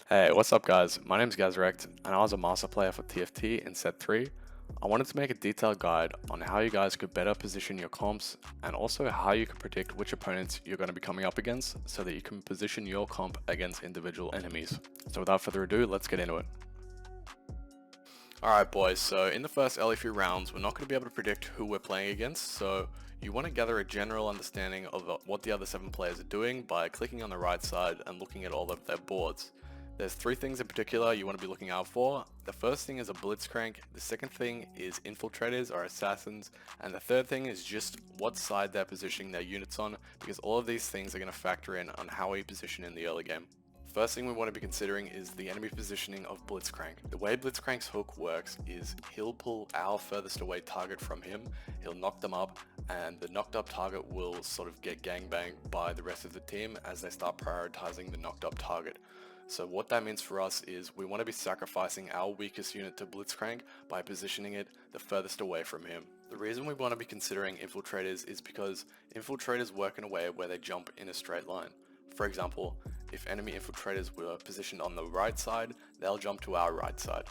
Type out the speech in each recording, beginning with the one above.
Hey, what's up guys? My name's Gazrect, and I was a master player for TFT in set 3. I wanted to make a detailed guide on how you guys could better position your comps, and also how you can predict which opponents you're going to be coming up against, so that you can position your comp against individual enemies. So without further ado, let's get into it. Alright boys, so in the first early few rounds, we're not going to be able to predict who we're playing against, so you want to gather a general understanding of what the other 7 players are doing by clicking on the right side and looking at all of their boards. There's 3 things in particular you want to be looking out for. The first thing is a Blitzcrank, the second thing is infiltrators or assassins, and the third thing is just what side they're positioning their units on, because all of these things are going to factor in on how we position in the early game. First thing we want to be considering is the enemy positioning of Blitzcrank. The way Blitzcrank's hook works is he'll pull our furthest away target from him, he'll knock them up, and the knocked up target will sort of get gangbanged by the rest of the team as they start prioritizing the knocked up target. So what that means for us is we want to be sacrificing our weakest unit to Blitzcrank by positioning it the furthest away from him. The reason we want to be considering infiltrators is because infiltrators work in a way where they jump in a straight line. For example, if enemy infiltrators were positioned on the right side, they'll jump to our right side.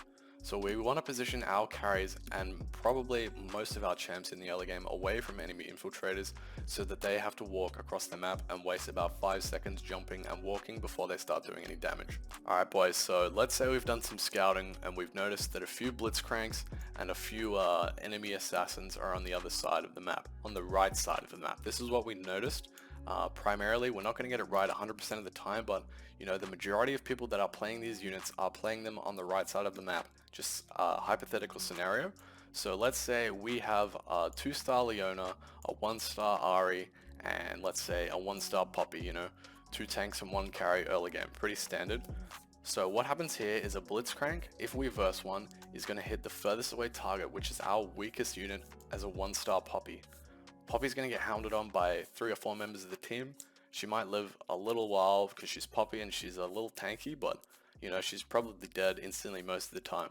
So we want to position our carries and probably most of our champs in the early game away from enemy infiltrators, so that they have to walk across the map and waste about 5 seconds jumping and walking before they start doing any damage. Alright boys, so let's say we've done some scouting and we've noticed that a few Blitzcranks and a few enemy assassins are on the other side of the map, on the right side of the map. This is what we noticed. Primarily, we're not going to get it right 100% of the time, but the majority of people that are playing these units are playing them on the right side of the map. Just a hypothetical scenario. So let's say we have a 2-star Leona, a 1-star Ahri, and let's say a 1-star Poppy, 2 tanks and 1 carry early game. Pretty standard. So what happens here is a Blitzcrank, if we verse one, is going to hit the furthest away target, which is our weakest unit, as a 1-star Poppy. Poppy's going to get hounded on by 3 or 4 members of the team. She might live a little while because she's Poppy and she's a little tanky, but she's probably dead instantly most of the time.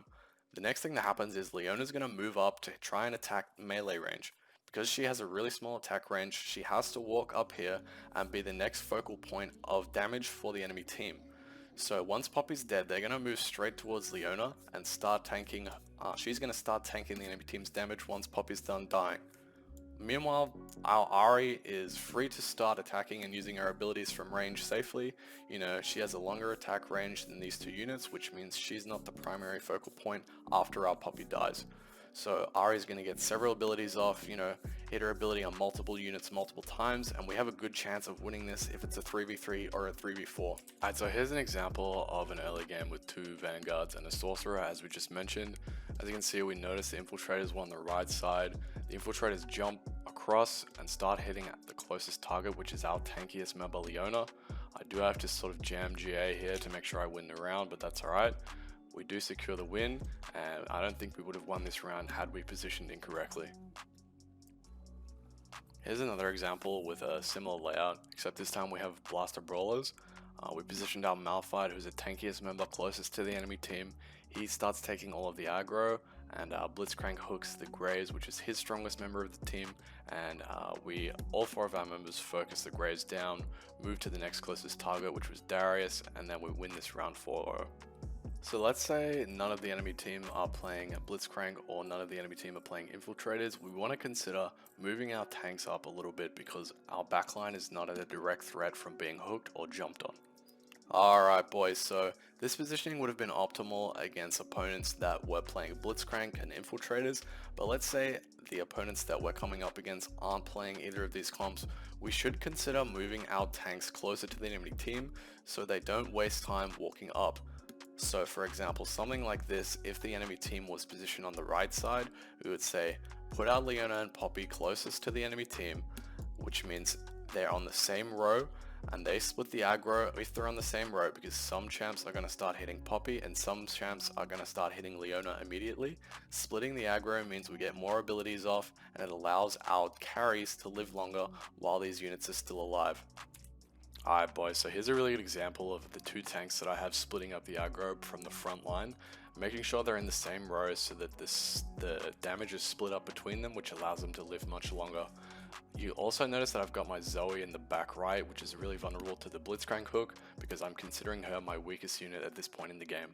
The next thing that happens is Leona's going to move up to try and attack melee range. Because she has a really small attack range, she has to walk up here and be the next focal point of damage for the enemy team. So once Poppy's dead, they're going to move straight towards Leona and start tanking. She's going to start tanking the enemy team's damage once Poppy's done dying. Meanwhile, our Ahri is free to start attacking and using her abilities from range safely. She has a longer attack range than these 2 units, which means she's not the primary focal point after our Poppy dies. So Ahri is going to get several abilities off, hit her ability on multiple units multiple times, and we have a good chance of winning this if it's a 3v3 or a 3v4. Alright, so here's an example of an early game with 2 Vanguards and a Sorcerer, as we just mentioned. As you can see, we notice the infiltrators were on the right side. The infiltrators jump across and start hitting at the closest target, which is our tankiest member, Leona. I do have to sort of jam GA here to make sure I win the round, but that's alright. We do secure the win, and I don't think we would have won this round had we positioned incorrectly. Here's another example with a similar layout, except this time we have Blaster Brawlers. We positioned our Malphite, who's the tankiest member closest to the enemy team. He starts taking all of the aggro, and Blitzcrank hooks the Graves, which is his strongest member of the team, and all 4 of our members focus the Graves down, move to the next closest target, which was Darius, and then we win this round 4-0. So let's say none of the enemy team are playing Blitzcrank or none of the enemy team are playing infiltrators. We want to consider moving our tanks up a little bit because our backline is not at a direct threat from being hooked or jumped on. Alright boys, so this positioning would have been optimal against opponents that were playing Blitzcrank and infiltrators, but let's say the opponents that we're coming up against aren't playing either of these comps. We should consider moving our tanks closer to the enemy team so they don't waste time walking up. So for example, something like this, if the enemy team was positioned on the right side, we would say put our Leona and Poppy closest to the enemy team, which means they're on the same row, and they split the aggro if they're on the same row, because some champs are going to start hitting Poppy and some champs are going to start hitting Leona immediately. Splitting the aggro means we get more abilities off, and it allows our carries to live longer while these units are still alive. Alright boys, so here's a really good example of the 2 tanks that I have splitting up the aggro from the front line, making sure they're in the same row so that the damage is split up between them, which allows them to live much longer. You also notice that I've got my Zoe in the back right, which is really vulnerable to the Blitzcrank hook because I'm considering her my weakest unit at this point in the game.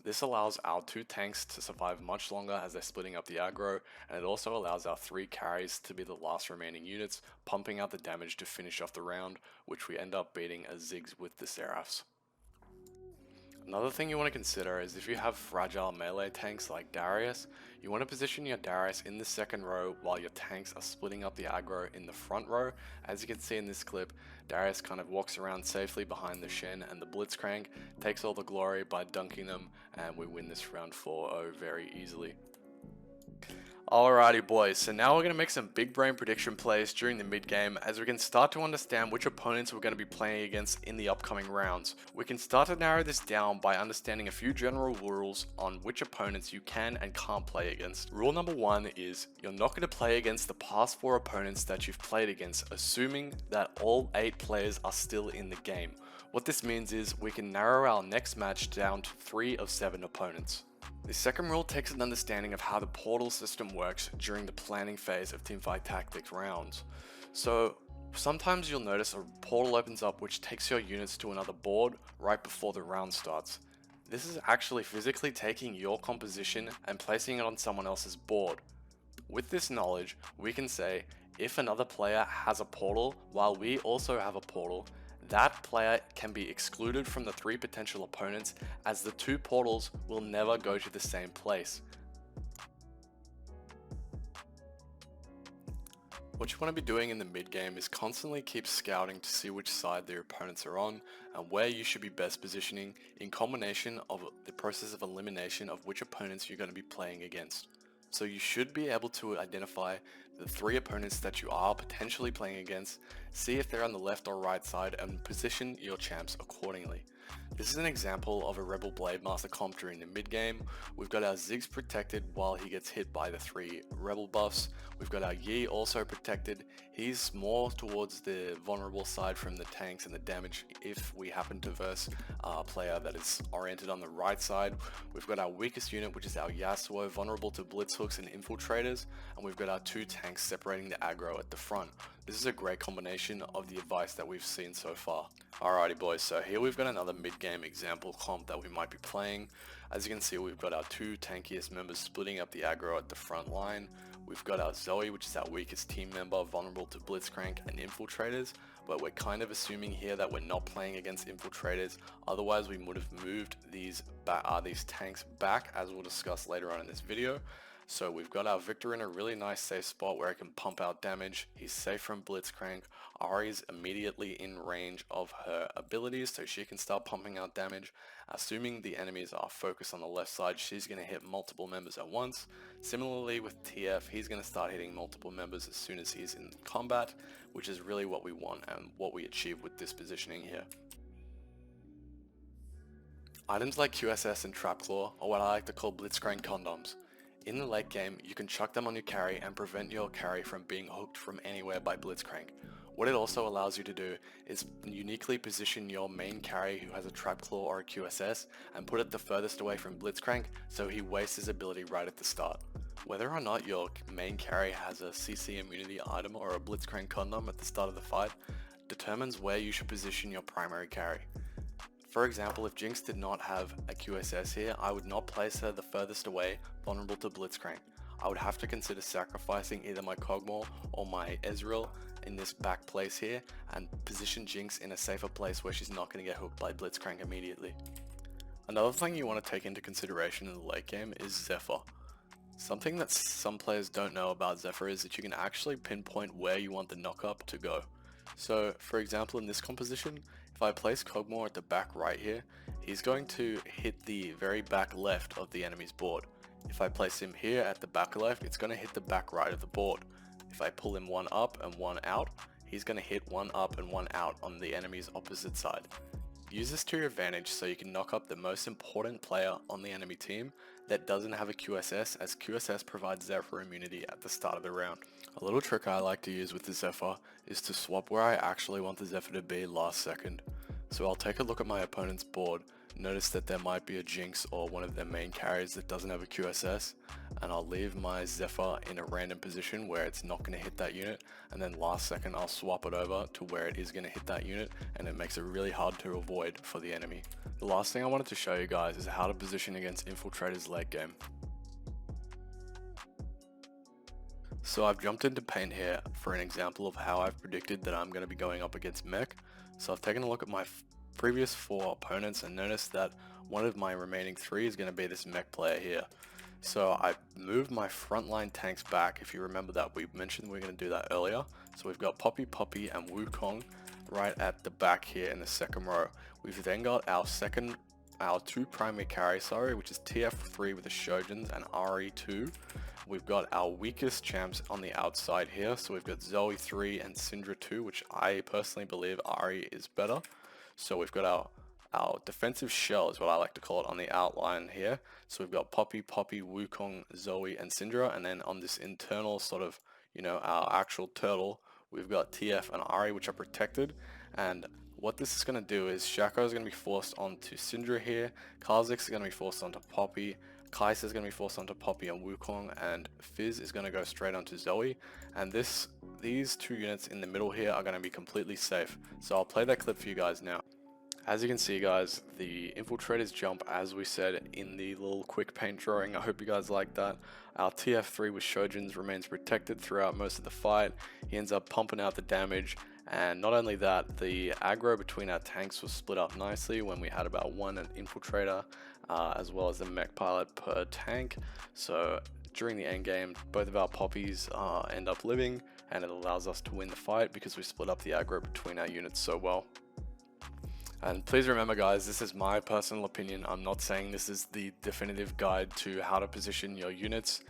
This allows our 2 tanks to survive much longer as they're splitting up the aggro, and it also allows our 3 carries to be the last remaining units, pumping out the damage to finish off the round, which we end up beating as Ziggs with the Seraphs. Another thing you want to consider is if you have fragile melee tanks like Darius, you want to position your Darius in the second row while your tanks are splitting up the aggro in the front row. As you can see in this clip, Darius kind of walks around safely behind the Shen and the Blitzcrank, takes all the glory by dunking them, and we win this round 4-0 very easily. Alrighty boys, so now we're going to make some big brain prediction plays during the mid game as we can start to understand which opponents we're going to be playing against in the upcoming rounds. We can start to narrow this down by understanding a few general rules on which opponents you can and can't play against. Rule number 1 is you're not going to play against the past 4 opponents that you've played against, assuming that all 8 players are still in the game. What this means is we can narrow our next match down to 3 of 7 opponents. The second rule takes an understanding of how the portal system works during the planning phase of Teamfight Tactics rounds. So sometimes you'll notice a portal opens up which takes your units to another board right before the round starts. This is actually physically taking your composition and placing it on someone else's board. With this knowledge, we can say if another player has a portal while we also have a portal, that player can be excluded from the 3 potential opponents as the 2 portals will never go to the same place. What you want to be doing in the mid game is constantly keep scouting to see which side your opponents are on and where you should be best positioning in combination of the process of elimination of which opponents you're going to be playing against. So you should be able to identify the 3 opponents that you are potentially playing against, see if they're on the left or right side, and position your champs accordingly. This is an example of a Rebel Blademaster comp during the mid game. We've got our Ziggs protected while he gets hit by the 3 Rebel buffs. We've got our Yi also protected. He's more towards the vulnerable side from the tanks and the damage if we happen to verse a player that is oriented on the right side. We've got our weakest unit, which is our Yasuo, vulnerable to blitz hooks and infiltrators, and we've got our 2 tanks separating the aggro at the front. This is a great combination of the advice that we've seen so far. Alrighty boys, so here we've got another mid-game example comp that we might be playing. As you can see, we've got our 2 tankiest members splitting up the aggro at the front line. We've got our Zoe, which is our weakest team member, vulnerable to Blitzcrank and infiltrators, but we're kind of assuming here that we're not playing against infiltrators, otherwise we would have moved these tanks back, as we'll discuss later on in this video. So we've got our Victor in a really nice safe spot where he can pump out damage. He's safe from Blitzcrank. Ahri's immediately in range of her abilities, so she can start pumping out damage. Assuming the enemies are focused on the left side, she's going to hit multiple members at once. Similarly with TF, he's going to start hitting multiple members as soon as he's in combat, which is really what we want and what we achieve with this positioning here. Items like QSS and Trapclaw are what I like to call Blitzcrank condoms. In the late game, you can chuck them on your carry and prevent your carry from being hooked from anywhere by Blitzcrank. What it also allows you to do is uniquely position your main carry who has a Trapclaw or a QSS and put it the furthest away from Blitzcrank so he wastes his ability right at the start. Whether or not your main carry has a CC immunity item or a Blitzcrank condom at the start of the fight determines where you should position your primary carry. For example, if Jinx did not have a QSS here, I would not place her the furthest away, vulnerable to Blitzcrank. I would have to consider sacrificing either my Kog'Maw or my Ezreal in this back place here and position Jinx in a safer place where she's not going to get hooked by Blitzcrank immediately. Another thing you want to take into consideration in the late game is Zephyr. Something that some players don't know about Zephyr is that you can actually pinpoint where you want the knock-up to go. So, for example, in this composition, if I place Kog'Maw at the back right here, he's going to hit the very back left of the enemy's board. If I place him here at the back left, it's going to hit the back right of the board. If I pull him one up and one out, he's going to hit one up and one out on the enemy's opposite side. Use this to your advantage so you can knock up the most important player on the enemy team that doesn't have a QSS, as QSS provides Zephyr immunity at the start of the round. A little trick I like to use with the Zephyr is to swap where I actually want the Zephyr to be last second. So I'll take a look at my opponent's board, notice that there might be a Jinx or one of their main carries that doesn't have a QSS, and I'll leave my Zephyr in a random position where it's not going to hit that unit, and then last second I'll swap it over to where it is going to hit that unit, and it makes it really hard to avoid for the enemy. The last thing I wanted to show you guys is how to position against Infiltrator's late game. So I've jumped into Paint here for an example of how I've predicted that I'm going to be going up against mech. So I've taken a look at my previous 4 opponents and noticed that one of my remaining 3 is going to be this mech player here. So I moved my frontline tanks back. If you remember that, we mentioned we are going to do that earlier. So we've got Poppy and Wukong right at the back here in the second row. We've then got our 2 primary carries, which is TF3 with the Shojins and RE2. We've got our weakest champs on the outside here, so we've got Zoe 3 and Syndra 2, which I personally believe Ahri is better. So we've got our defensive shell is what I like to call it on the outline here. So we've got Poppy, Wukong, Zoe and Syndra, and then on this internal sort of, our actual turtle, we've got TF and Ahri, which are protected. And what this is going to do is Shaco is going to be forced onto Syndra here, Kha'Zix is going to be forced onto Poppy, Kai'Sa is going to be forced onto Poppy and Wukong, and Fizz is going to go straight onto Zoe. And these 2 units in the middle here are going to be completely safe. So I'll play that clip for you guys now. As you can see, guys, the Infiltrators jump as we said in the little quick paint drawing. I hope you guys like that. Our TF3 with Shojins remains protected throughout most of the fight. He ends up pumping out the damage. And not only that, the aggro between our tanks was split up nicely when we had about 1 Infiltrator, as well as the mech pilot per tank. So during the end game, both of our poppies end up living, and it allows us to win the fight because we split up the aggro between our units so well. And please remember, guys, this is my personal opinion. I'm not saying this is the definitive guide to how to position your units.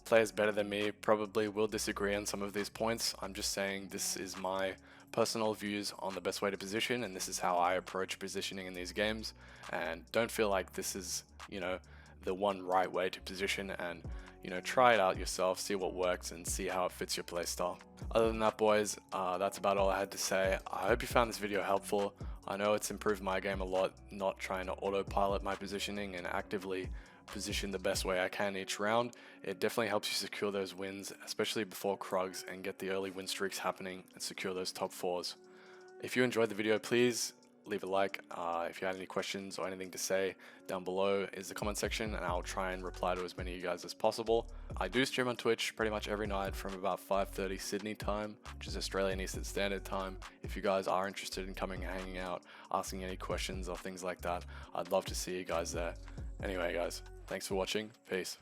Players better than me probably will disagree on some of these points. I'm just saying this is my personal views on the best way to position, and this is how I approach positioning in these games. And don't feel like this is, the one right way to position, and try it out yourself, see what works and see how it fits your playstyle. Other than that, boys, that's about all I had to say. I hope you found this video helpful. I know it's improved my game a lot, not trying to autopilot my positioning and actively position the best way I can each round. It definitely helps you secure those wins, especially before Krugs, and get the early win streaks happening and secure those top 4s. If you enjoyed the video, please leave a like. If you had any questions or anything to say, down below is the comment section, and I'll try and reply to as many of you guys as possible. I do stream on Twitch pretty much every night from about 5:30 Sydney time, which is Australian Eastern Standard Time. If you guys are interested in coming and hanging out, asking any questions or things like that, I'd love to see you guys there. Anyway, guys, thanks for watching. Peace.